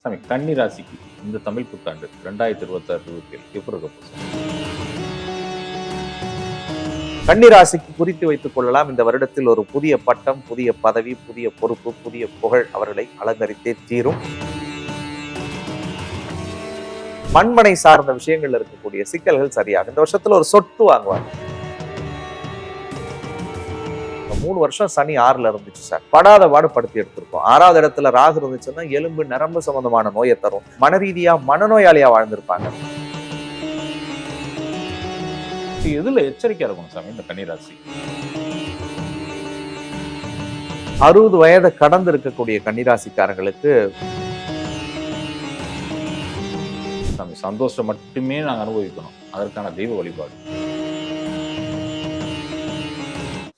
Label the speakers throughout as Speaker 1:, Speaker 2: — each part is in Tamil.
Speaker 1: சாமி, கன்னி ராசிக்கு இந்த தமிழ் புத்தாண்டு 2026-27 எப்படி இருக்க போகுது?
Speaker 2: கன்னி ராசிக்கு குறித்து வைத்துக் கொள்ளலாம். இந்த வருடத்தில் ஒரு புதிய பட்டம், புதிய பதவி, புதிய பொறுப்பு, புதிய புகழ் அவர்களை அலங்கரித்தே தீரும். மண்மனை சார்ந்த விஷயங்கள் இருக்கக்கூடிய சிக்கல்கள் சரியாக இந்த வருஷத்துல ஒரு சொத்து வாங்குவாங்க. 3 வருஷம் சனி 6ல இருந்துச்சு சார். படாத பாடு படுத்தி எடுத்திருக்கோம். 6வது இடத்துல ராகு இருந்துச்சுன்னா எலும்பு நரம்பு சம்பந்தமான நோயை தரும். மனரீதியா மனநோயாளியா வாழ்ந்திருப்பாங்க.
Speaker 1: எதுல எச்சரிக்கையா இருக்கணும் சாமி இந்த கன்னிராசி?
Speaker 2: 60 வயதை கடந்து இருக்கக்கூடிய கன்னிராசிக்காரங்களுக்கு
Speaker 1: சாமி, சந்தோஷம் மட்டுமே நாங்க அனுபவிக்கணும். அதற்கான தெய்வ வழிபாடு.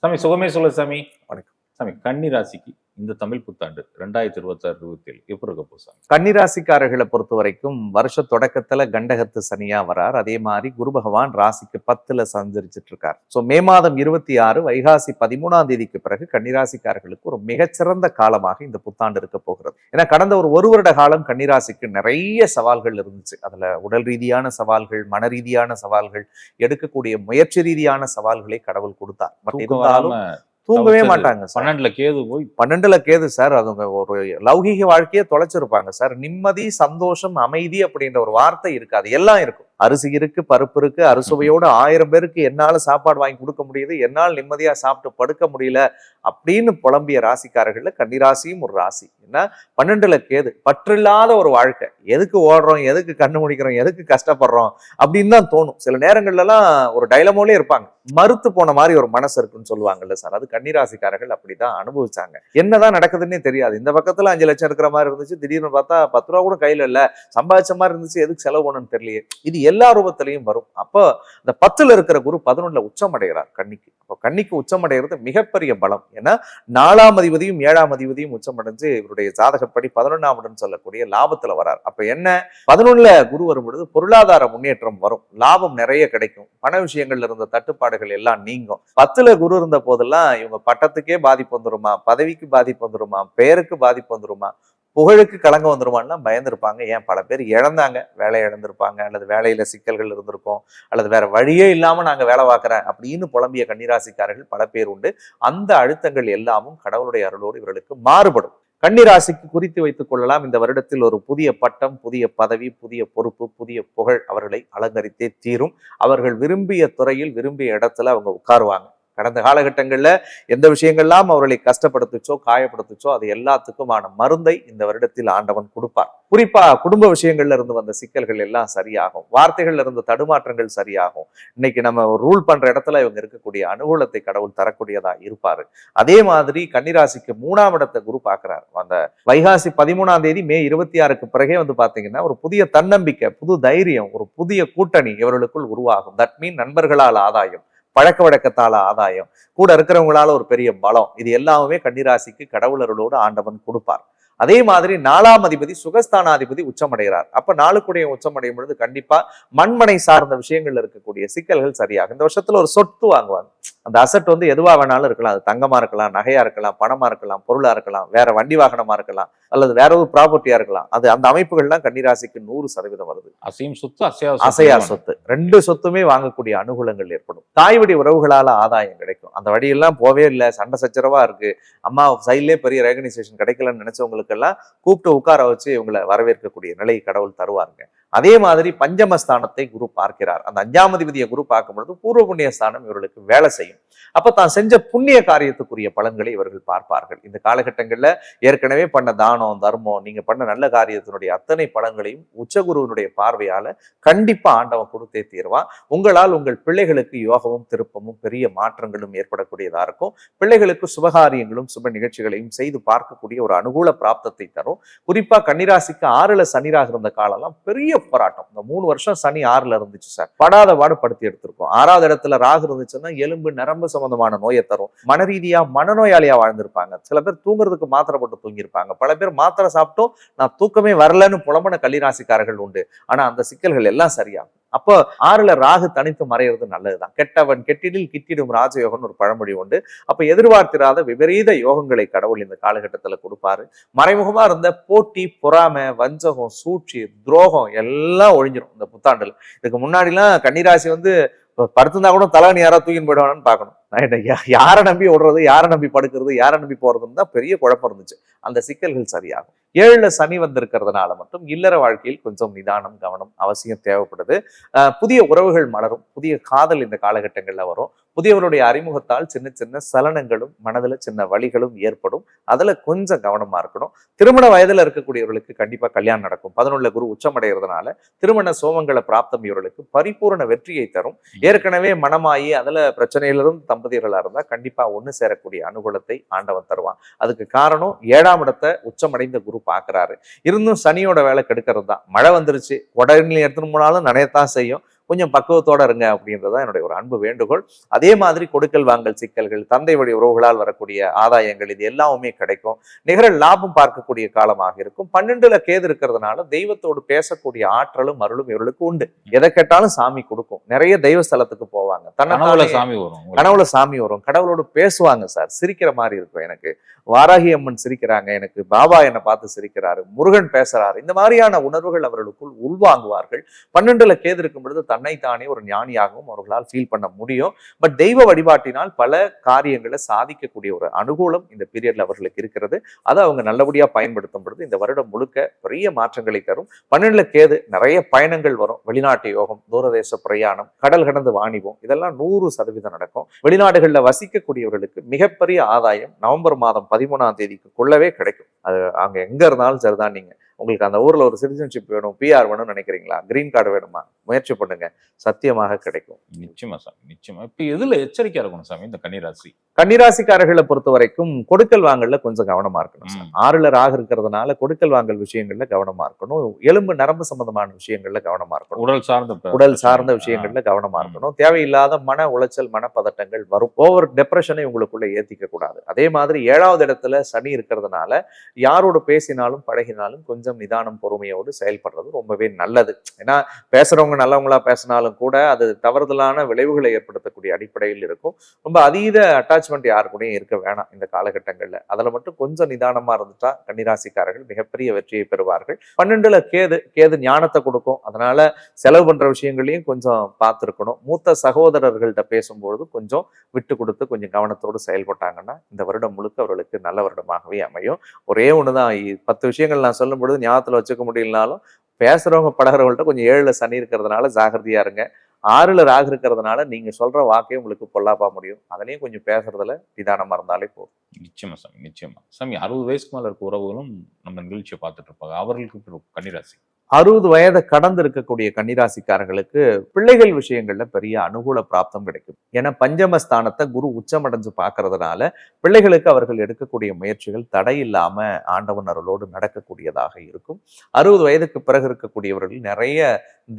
Speaker 1: சாமி, சுகமே சொல்ல சாமி.
Speaker 2: வணக்கம்
Speaker 1: சாமி, கன்னி ராசிக்கு இந்த தமிழ் புத்தாண்டு 2026-27 எப்படி இருக்க போகுது?
Speaker 2: கன்னிராசிக்காரர்களை பொறுத்த வரைக்கும் வருஷ தொடக்கத்துல கண்டகத்து சனியா வரார். அதே மாதிரி குரு பகவான் ராசிக்கு 10ல சஞ்சரிச்சிட்டு இருக்கார். சோ மே மாதம் 26 வைகாசி 13ஆம் தேதிக்கு பிறகு கன்னிராசிக்காரர்களுக்கு ஒரு மிகச்சிறந்த காலமாக இந்த புத்தாண்டு இருக்க போகிறது. ஏன்னா கடந்த ஒரு வருட காலம் கன்னிராசிக்கு நிறைய சவால்கள் இருந்துச்சு. அதுல உடல் ரீதியான சவால்கள், மன ரீதியான சவால்கள், எடுக்கக்கூடிய முயற்சி ரீதியான சவால்களை கடவுள் கொடுத்தார். பட் இருந்தாலும் தூங்கவே மாட்டாங்க. 12ல கேது சார். அவங்க ஒரு லௌகீக வாழ்க்கையை தொலைச்சிருப்பாங்க சார். நிம்மதி, சந்தோஷம், அமைதி அப்படின்ற ஒரு வார்த்தை இருக்காது. எல்லாம் இருக்கும். அரிசி இருக்கு, பருப்பு இருக்கு, அறுசுவையோட 1000 பேருக்கு என்னால சாப்பாடு வாங்கி கொடுக்க முடியுது, என்னால் நிம்மதியா சாப்பிட்டு படுக்க முடியல அப்படின்னு புலம்பிய ராசிக்காரர்கள்ல கன்னிராசியும் ஒரு ராசி. ஏன்னா 12ல கேது. பற்றில்லாத ஒரு வாழ்க்கை. எதுக்கு ஓடுறோம், எதுக்கு கண்ணு முடிக்கிறோம், எதுக்கு கஷ்டப்படுறோம் அப்படின்னு தான் தோணும். சில நேரங்கள்ல எல்லாம் ஒரு டைலமோலே இருப்பாங்க. மறுத்து போன மாதிரி ஒரு மனசு இருக்குன்னு சொல்லுவாங்கல்ல சார். அது கன்னிராசிக்காரர்கள் அப்படிதான் அனுபவிச்சாங்க. என்னதான் நடக்குதுன்னே தெரியாது. இந்த பக்கத்துல 5 லட்சம் இருக்கிற மாதிரி இருந்துச்சு, திடீர்னு பார்த்தா 10 ரூபா கூட கையில இல்ல, சம்பாதிச்ச மாதிரி இருந்துச்சு, எதுக்கு செலவு பண்ணணும்னு தெரியலையே. இது எல்லா ரூபத்திலையும் வரும். அப்போ இந்த 10ல இருக்கிற குரு 11ல உச்சம் அடைகிறார் கன்னிக்கு. அப்போ கன்னிக்கு உச்சம் அடைகிறது மிகப்பெரிய பலம். ஏன்னா 4ஆம் அதிபதியும் 7ஆம் அதிபதியும் உச்சம் அடைஞ்சு இவருடைய ஜாதகப்படி 11ஆம் இடம் சொல்லக்கூடிய லாபத்துல வரார். அப்ப என்ன, 11ல குரு வரும் பொழுது பொருளாதார முன்னேற்றம் வரும், லாபம் நிறைய கிடைக்கும், பண விஷயங்கள்ல இருந்த தட்டுப்பாடுகள் எல்லாம் நீங்கும். 10ல குரு இருந்த போதெல்லாம் இவங்க பட்டத்துக்கே பாதிப்பு வந்துருமா, பதவிக்கு பாதிப்பு வந்துருமா, பெயருக்கு பாதிப்பு வந்துருமா, புகழுக்கு களங்கம் வந்துருமான்னா பயந்துருப்பாங்க. ஏன் பல பேர் இழந்தாங்க, வேலையை இழந்திருப்பாங்க, அல்லது வேலையில சிக்கல்கள் இருந்திருக்கும், அல்லது வேற வழியே இல்லாம நாங்க வேலை பார்க்கிறேன் அப்படின்னு புலம்பிய கன்னிராசிக்காரர்கள் பல பேர் உண்டு. அந்த அழுத்தங்கள் எல்லாமும் கடவுளுடைய அருளோடு இவர்களுக்கு மாறுபடும். கன்னிராசிக்கு குறித்து வைத்துக் கொள்ளலாம். இந்த வருடத்தில் ஒரு புதிய பட்டம், புதிய பதவி, புதிய பொறுப்பு, புதிய புகழ் அவர்களை அலங்கரித்தே தீரும். அவர்கள் விரும்பிய துறையில், விரும்பிய இடத்துல அவங்க உட்காருவாங்க. கடந்த காலகட்டங்கள்ல எந்த விஷயங்கள்லாம் அவர்களை கஷ்டப்படுத்துச்சோ, காயப்படுத்துச்சோ அது எல்லாத்துக்குமான மருந்தை இந்த வருடத்தில் ஆண்டவன் கொடுப்பார். குறிப்பா குடும்ப விஷயங்கள்ல இருந்து வந்த சிக்கல்கள் எல்லாம் சரியாகும். வார்த்தைகள்ல இருந்த தடுமாற்றங்கள் சரியாகும். இன்னைக்கு நம்ம ரூல் பண்ற இடத்துல இவங்க இருக்கக்கூடிய அனுகூலத்தை கடவுள் தரக்கூடியதா இருப்பாரு. அதே மாதிரி கன்னிராசிக்கு 3ஆம் இடத்தை குரு பார்க்கிறார். அந்த வைகாசி 13ஆம் தேதி மே 26க்கு பிறகே பாத்தீங்கன்னா ஒரு புதிய தன்னம்பிக்கை, புது தைரியம், ஒரு புதிய கூட்டணி இவர்களுக்குள் உருவாகும். தட் மீன் நண்பர்களால் ஆதாயம், பழக்க வழக்கத்தால ஆதாயம், கூட இருக்கிறவங்களால ஒரு பெரிய பலம், இது எல்லாமே கன்னிராசிக்கு கடவுளர்களோடு ஆண்டவன் கொடுப்பார். அதே மாதிரி 4ஆம் அதிபதி சுகஸ்தானாதிபதி உச்சமடைகிறார். அப்ப 4க்குடைய உச்சமடையும் பொழுது கண்டிப்பா மண்மனை சார்ந்த விஷயங்கள்ல இருக்கக்கூடிய சிக்கல்கள் சரியாகும். இந்த வருஷத்துல ஒரு சொத்து வாங்குவாங்க. அந்த அசட் எதுவா வேணாலும் இருக்கலாம். அது தங்கமா இருக்கலாம், நகையா இருக்கலாம், பணமா இருக்கலாம், பொருளா இருக்கலாம், வேற வண்டி வாகனமா இருக்கலாம், அல்லது வேற ஒரு ப்ராப்பர்ட்டியா இருக்கலாம். அது அந்த அமைப்புகள்லாம் கன்னிராசிக்கு 100% வருது.
Speaker 1: அசையும் சொத்து,
Speaker 2: அசையா சொத்து, 2 சொத்துமே வாங்கக்கூடிய அனுகூலங்கள் ஏற்படும். தாய்வழி உறவுகளால ஆதாயம் கிடைக்கும். அந்த வழியெல்லாம் போவே இல்லை, சண்டை சச்சரவா இருக்கு, அம்மா சைட்லேயே பெரிய ரெகனைசேஷன் கிடைக்கலன்னு நினைச்சவங்களுக்கு எல்லாம் கூப்பிட்டு உட்கார வச்சு இவங்களை வரவேற்கக்கூடிய நிலை கடவுள் தருவாருங்க. அதே மாதிரி பஞ்சமஸ்தானத்தை குரு பார்க்கிறார். அந்த 5ஆம் அதிபதியை குரு பார்க்கும் பொழுது பூர்வ புண்ணிய ஸ்தானம் இவர்களுக்கு வேலை செய்யும். அப்ப தான் செஞ்ச புண்ணிய காரியத்துக்குரிய பலன்களை இவர்கள் பார்ப்பார்கள். இந்த காலகட்டங்கள்ல ஏற்கனவே பண்ண தானம், தர்மம், நீங்க பண்ண நல்ல காரியத்தினுடைய அத்தனை பலன்களையும் உச்சகுருவினுடைய பார்வையால கண்டிப்பா ஆண்டவன் கொடுத்தே தீர்வான். உங்களால் உங்கள் பிள்ளைகளுக்கு யோகமும் திருப்பமும் பெரிய மாற்றங்களும் ஏற்படக்கூடியதா இருக்கும். பிள்ளைகளுக்கு சுபகாரியங்களும் சுப நிகழ்ச்சிகளையும் செய்து பார்க்கக்கூடிய ஒரு அனுகூல பிராப்தத்தை தரும். குறிப்பா கன்னிராசிக்கு 6ல சனிராக இருந்த காலம்லாம் பெரிய போராட்டம். இந்த 3 வருஷம் சனி 6ல இருந்துச்சு சார். படாத பாடு படுத்தி எடுத்திருக்கோம். 6வது இடத்துல ராகு இருந்துச்சுன்னா எலும்பு நரம்பு சம்பந்தமான நோயை தரும். மனரீதியா மனநோயாளியா வாழ்ந்திருப்பாங்க. சில பேர் தூங்குறதுக்கு மாத்திரை போட்டு தூங்கியிருப்பாங்க. பல பேர் மாத்திரை சாப்பிட்டோம் நான் தூக்கமே வரலன்னு புலம்பன கன்னிராசிக்காரர்கள் உண்டு. ஆனா அந்த சிக்கல்கள் எல்லாம் சரியாகும். அப்போ 6ல ராகு தனித்து மறையிறது நல்லதுதான். கெட்டவன் கெட்டிடில் கிட்டிடும் ராஜயோகம்னு ஒரு பழமொழி உண்டு. அப்ப எதிர்பார்த்திராத விபரீத யோகங்களை கடவுள் இந்த காலகட்டத்துல கொடுப்பாரு. மறைமுகமா இருந்த போட்டி, பொறாமை, வஞ்சகம், சூழ்ச்சி, துரோகம் எல்லாம் ஒழிஞ்சிடும் இந்த புத்தாண்டுல. இதுக்கு முன்னாடிலாம் கன்னிராசி வந்து படுத்திருந்தா கூட தலைவன் யாரா தூக்கின்னு போயிடுவானு பார்க்கணும். யாரை நம்பி ஓடுறது, யாரை நம்பி படுக்கிறது, யாரை நம்பி போறதுன்னு தான் பெரிய குழப்பம் இருந்துச்சு. அந்த சிக்கல்கள் சரியாகும். 7ல சனி வந்திருக்கிறதுனால மட்டும் இல்லற வாழ்க்கையில் கொஞ்சம் நிதானம், கவனம் அவசியம் தேவைப்படுது. புதிய உறவுகள் மலரும், புதிய காதல் இந்த காலகட்டங்கள்ல வரும். புதியவருடைய அறிமுகத்தால் சின்ன சின்ன சலனங்களும் மனதுல சின்ன வலிகளும் ஏற்படும். அதுல கொஞ்சம் கவனமா இருக்கணும். திருமண வயதுல இருக்கக்கூடியவர்களுக்கு கண்டிப்பா கல்யாணம் நடக்கும். 11ல குரு உச்சமடைகிறதுனால திருமண சோமங்கள பிராப்தம் இவர்களுக்கு பரிபூரண வெற்றியை தரும். ஏற்கனவே மனமாயி அதுல பிரச்சனையிலிருந்து தம்பதியர்களா இருந்தா கண்டிப்பா ஒண்ணு சேரக்கூடிய அனுகூலத்தை ஆண்டவன் தருவான். அதுக்கு காரணம் 7ஆம் இடத்தை உச்சமடைந்த குரு பாக்குறாரு. இருந்தும் சனியோட வேலை கெடுக்கிறது தான். மழை வந்துருச்சு, உடனே எடுத்துன்னு போனாலும் நனையத்தான் செய்யும். கொஞ்சம் பக்குவத்தோட இருங்க அப்படின்றதான் என்னுடைய ஒரு அன்பு வேண்டுகோள். அதே மாதிரி கொடுக்கல் வாங்கல் சிக்கல்கள், தந்தை வழி உறவுகளால் வரக்கூடிய ஆதாயங்கள், இது எல்லாமே கிடைக்கும். நிகர லாபம் பார்க்கக்கூடிய காலமாக இருக்கும். 12ல கேது இருக்கிறதுனால தெய்வத்தோடு பேசக்கூடிய ஆற்றலும் அருளும் இவர்களுக்கு உண்டு. எதை கேட்டாலும் சாமி கொடுக்கும். நிறைய தெய்வ ஸ்தலத்துக்கு போவாங்க.
Speaker 1: கனவுல சாமி வரும்.
Speaker 2: கனவுல சாமி வரும். கடவுளோடு பேசுவாங்க சார். சிரிக்கிற மாதிரி இருக்கும். எனக்கு வாராகி அம்மன் சிரிக்கிறாங்க, எனக்கு பாபா என்னை பார்த்து சிரிக்கிறாரு, முருகன் பேசுறாரு, இந்த மாதிரியான உணர்வுகள் அவர்களுக்குள் உள்வாங்குவார்கள். 12ல கேது இருக்கும் பொழுது தன்னைத்தானே ஒரு ஞானியாகவும் அவர்களால் ஃபீல் பண்ண முடியும். பட் தெய்வ வழிபாட்டினால் பல காரியங்களை சாதிக்கக்கூடிய ஒரு அனுகூலம் இந்த பீரியட்ல அவர்களுக்கு இருக்கிறது. அதை அவங்க நல்லபடியா பயன்படுத்தும் பொழுது இந்த வருடம் முழுக்க பெரிய மாற்றங்களை தரும். 12ல கேது நிறைய பயணங்கள் வரும். வெளிநாட்டு யோகம், தூரதேச பிரயாணம், கடல் கடந்து வாணிபம், இதெல்லாம் 100% நடக்கும். வெளிநாடுகளில் வசிக்கக்கூடியவர்களுக்கு மிகப்பெரிய ஆதாயம் நவம்பர் மாதம் 13ஆம் தேதிக்குள்ளவே கிடைக்கும். அது அங்க எங்க இருந்தாலும் சரிதான். நீங்க உங்களுக்கு அந்த ஊர்ல ஒரு சிட்டிசன்ஷிப் வேணும், பிஆர் வேணும்னு நினைக்கிறீங்களா, கிரீன் கார்டு வேணுமா, முயற்சி பண்ணுங்க, சத்தியமாக கிடைக்கும்.
Speaker 1: நிச்சயமா சாமி, நிச்சயமா. இப்ப எதுல எச்சரிக்கையா இருக்கணும் சாமி இந்த கன்னிராசி?
Speaker 2: கன்னிராசிக்காரர்களை பொறுத்த வரைக்கும் கொடுக்கல் வாங்கல்ல கொஞ்சம் கவனமா இருக்கணும் சார். 6ல ராகு இருக்கிறதுனால கொடுக்கல் வாங்கல் விஷயங்கள்ல கவனமா இருக்கணும். எலும்பு நரம்பு சம்பந்தமான விஷயங்கள்ல கவனமா இருக்கணும். உடல் சார்ந்த விஷயங்கள்ல கவனமா இருக்கணும். தேவையில்லாத மன உளைச்சல், மனப்பதட்டங்கள் வரும். ஓவர் டெப்ரெஷனை உங்களுக்குள்ள ஏத்திக்க கூடாது. அதே மாதிரி 7வது இடத்துல சனி இருக்கிறதுனால யாரோடு பேசினாலும் பழகினாலும் கொஞ்சம் நிதானம், பொறுமையோடு செயல்படுறது ரொம்பவே நல்லது. ஏன்னா பேசுறவங்க நல்லவங்களா பேசினாலும் கூட அது தவறுதலான விளைவுகளை ஏற்படுத்தக்கூடிய அடிப்படையில் இருக்கும். ரொம்ப அதீத அட்டாச்மெண்ட் யாருக்கூடையும் இருக்க வேணாம் இந்த காலகட்டங்கள்ல. அதுல மட்டும் கொஞ்சம் நிதானமா இருந்துட்டா கன்னிராசிக்காரர்கள் மிகப்பெரிய வெற்றியை பெறுவார்கள். 12ல கேது ஞானத்தை கொடுக்கும். அதனால செலவு பண்ற விஷயங்களையும் கொஞ்சம் பார்த்துருக்கணும். மூத்த சகோதரர்கள்ட்ட பேசும்பொழுது கொஞ்சம் விட்டு கொடுத்து கொஞ்சம் கவனத்தோடு செயல்பட்டாங்கன்னா இந்த வருடம் முழுக்க அவர்களுக்கு நல்ல வருடமாகவே அமையும். ஒரே ஒண்ணுதான், 10 விஷயங்கள் நான் சொல்லும் பொழுது ஞாபகத்துல வச்சுக்க முடியலனாலும் பேசுறவங்க பழகிறவங்கள்ட்ட கொஞ்சம் 7ல சனி இருக்கிறதுனால ஜாகிரதையா இருங்க. 6ல ராகு இருக்கிறதுனால நீங்க சொல்ற வாக்கே உங்களுக்கு பொல்லாப்பா முடியும். அதுலயும் கொஞ்சம் பேசுறதுல நிதானமா இருந்தாலே போதும்.
Speaker 1: நிச்சயமா சாமி, நிச்சயமா சாமி. 60 வயசுக்கு மேல இருக்க உறவுகளும் நம்ம நிகழ்ச்சியை பார்த்துட்டு இருப்பாங்க. அவர்களுக்கு கன்னிராசி
Speaker 2: 60 வயதை கடந்து இருக்கக்கூடிய கன்னிராசிக்காரர்களுக்கு பிள்ளைகள் விஷயங்கள்ல பெரிய அனுகூல பிராப்தம் கிடைக்கும். ஏன்னா பஞ்சமஸ்தானத்தை குரு உச்சமடைஞ்சு பார்க்கறதுனால பிள்ளைகளுக்கு அவர்கள் எடுக்கக்கூடிய முயற்சிகள் தடையில்லாம ஆண்டவன் அருளோடு நடக்கக்கூடியதாக இருக்கும். 60 வயதுக்கு பிறகு இருக்கக்கூடியவர்கள் நிறைய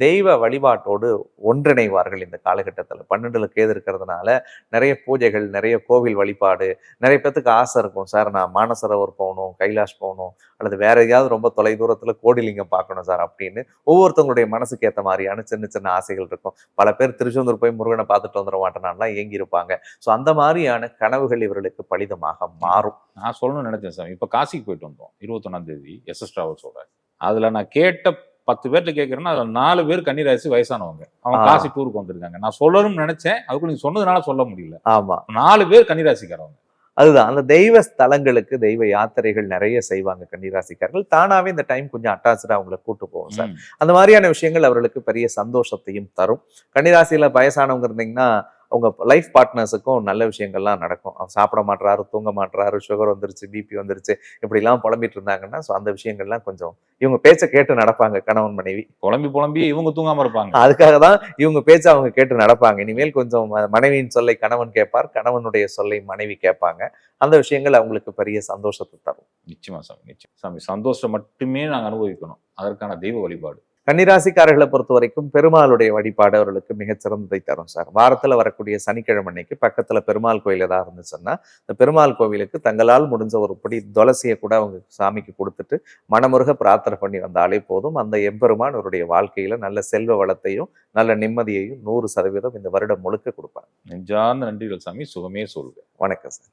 Speaker 2: தெய்வ வழிபாட்டோடு ஒன்றிணைவார்கள் இந்த காலகட்டத்தில். 12ல கேது இருக்கிறதுனால நிறைய பூஜைகள், நிறைய கோவில் வழிபாடு. நிறைய பேத்துக்கு ஆசை இருக்கும், சார் நான் மானசரோவர் போகணும், கைலாஷ் போகணும், அல்லது வேற எங்கேயாவது ரொம்ப தொலை தூரத்துல கோடிலிங்கம் பார்க்கணும் சார் அப்படின்னு ஒவ்வொருத்தவங்களுடைய மனசுக்கு ஏற்ற மாதிரியான சின்ன சின்ன ஆசைகள் இருக்கும். பல பேர் திருச்செந்தூர் போய் முருகனை பார்த்துட்டு வந்துட மாட்டேனான்லாம் ஏங்கி இருப்பாங்க. ஸோ அந்த மாதிரியான கனவுகள் இவர்களுக்கு பலிதமாக மாறும்.
Speaker 1: நான் சொல்லணும்னு நினைச்சேன் சார். இப்ப காசிக்கு போயிட்டு வந்தோம் 21ஆம் தேதி எஸ்எஸ் டிராவல்ஸோட. அதுல நான் கேட்ட 10 பேர்ல கேட்கறேன்னா அதுல 4 பேர் கன்னிராசி வயசானவங்க. அவங்க காசி டூருக்கு வந்திருக்காங்க. நான் சொல்லணும்னு நினைச்சேன், அதுக்கு நீங்க சொன்னதுனால சொல்ல முடியல.
Speaker 2: ஆமா,
Speaker 1: 4 பேர் கன்னிராசிக்காரவங்க.
Speaker 2: அதுதான் அந்த தெய்வ ஸ்தலங்களுக்கு தெய்வ யாத்திரைகள் நிறைய செய்வாங்க கன்னிராசிக்காரர்கள். தானாவே இந்த டைம் கொஞ்சம் அட்டாச்சா அவங்களை கூட்டு போவோம் சார். அந்த மாதிரியான விஷயங்கள் அவர்களுக்கு பெரிய சந்தோஷத்தையும் தரும். கன்னிராசியில வயசானவங்க இருந்தீங்கன்னா உங்க லைஃப் பார்ட்னர்ஸுக்கும் நல்ல விஷயங்கள்லாம் நடக்கும். அவர் சாப்பிட மாட்டாரு, தூங்க மாட்டாரு, சுகர் வந்துருச்சு, பிபி வந்துருச்சு, இப்படிலாம் புலம்பிட்டு இருந்தாங்கன்னா ஸோ அந்த விஷயங்கள்லாம் கொஞ்சம் இவங்க பேச்சை கேட்டு நடப்பாங்க. கணவன் மனைவி புலம்பி
Speaker 1: இவங்க தூங்காம இருப்பாங்க.
Speaker 2: அதுக்காக தான் இவங்க பேச்சை அவங்க கேட்டு நடப்பாங்க. இனிமேல் கொஞ்சம் மனைவியின் சொல்லை கணவன் கேட்பார், கணவனுடைய சொல்லை மனைவி கேட்பாங்க. அந்த விஷயங்கள் அவங்களுக்கு பெரிய சந்தோஷத்தை தரும்.
Speaker 1: நிச்சயமா சாமி, நிச்சயம் சாமி. சந்தோஷம் மட்டுமே நாங்க அனுபவிக்கணும். அதற்கான தெய்வ வழிபாடு
Speaker 2: கன்னிராசிக்காரர்களை பொறுத்த வரைக்கும் பெருமாளுடைய வழிபாடு அவர்களுக்கு மிகச்சிறந்ததை தரும் சார். வாரத்துல வரக்கூடிய சனிக்கிழமை அன்னைக்கு பக்கத்துல பெருமாள் கோயில் ஏதாவது இருந்துச்சுன்னா இந்த பெருமாள் கோவிலுக்கு தங்களால் முடிஞ்ச ஒரு படி துளசியை கூட அவங்க சாமிக்கு கொடுத்துட்டு மனமுருக பிரார்த்தனை பண்ணி வந்தாலே போதும். அந்த எம்பெருமான் அவருடைய வாழ்க்கையில நல்ல செல்வ வளத்தையும் நல்ல நிம்மதியையும் 100% இந்த வருடம் முழுக்க கொடுப்பாங்க.
Speaker 1: நெஞ்சார்ந்த நன்றிகள் சாமி. சுகமே சொல்க.
Speaker 2: வணக்கம் சார்.